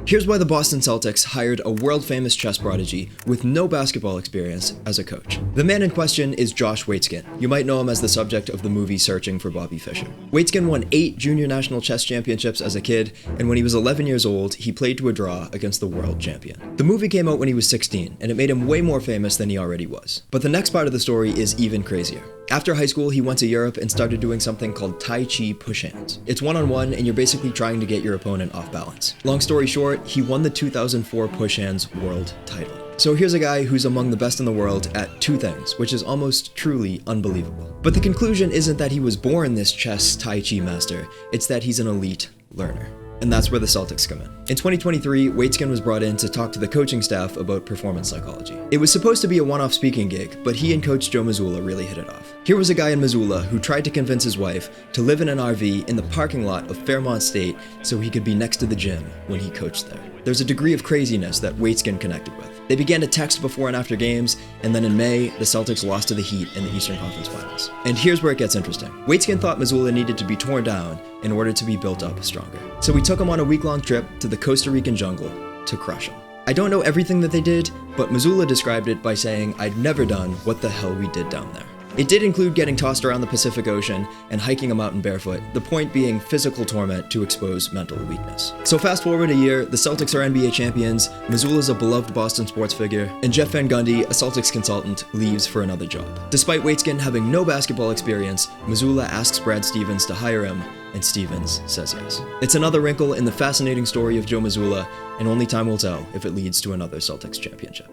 Here's why the Boston Celtics hired a world-famous chess prodigy with no basketball experience as a coach. The man in question is Josh Waitzkin. You might know him as the subject of the movie Searching for Bobby Fischer. Waitzkin won 8 junior national chess championships as a kid, and when he was 11 years old, he played to a draw against the world champion. The movie came out when he was 16, and it made him way more famous than he already was. But the next part of the story is even crazier. After high school, he went to Europe and started doing something called Tai Chi push hands. It's one-on-one, and you're basically trying to get your opponent off balance. Long story short, he won the 2004 push hands world title. So here's a guy who's among the best in the world at 2 things, which is almost truly unbelievable. But the conclusion isn't that he was born this chess Tai Chi master, it's that he's an elite learner. And that's where the Celtics come in. In 2023, Waitzkin was brought in to talk to the coaching staff about performance psychology. It was supposed to be a one-off speaking gig, but he and coach Joe Mazzulla really hit it off. Here was a guy in Missoula who tried to convince his wife to live in an RV in the parking lot of Fairmont State so he could be next to the gym when he coached there. There's a degree of craziness that Waitzkin connected with. They began to text before and after games, and then in May, the Celtics lost to the Heat in the Eastern Conference Finals. And here's where it gets interesting. Waitzkin thought Mazzulla needed to be torn down in order to be built up stronger. So he took him on a week-long trip to the Costa Rican jungle to crush him. I don't know everything that they did, but Mazzulla described it by saying, "I'd never done what the hell we did down there." It did include getting tossed around the Pacific Ocean and hiking a mountain barefoot, the point being physical torment to expose mental weakness. So fast forward a year, the Celtics are NBA champions, Mazzulla's a beloved Boston sports figure, and Jeff Van Gundy, a Celtics consultant, leaves for another job. Despite Waitzkin having no basketball experience, Mazzulla asks Brad Stevens to hire him, and Stevens says yes. It's another wrinkle in the fascinating story of Joe Mazzulla, and only time will tell if it leads to another Celtics championship.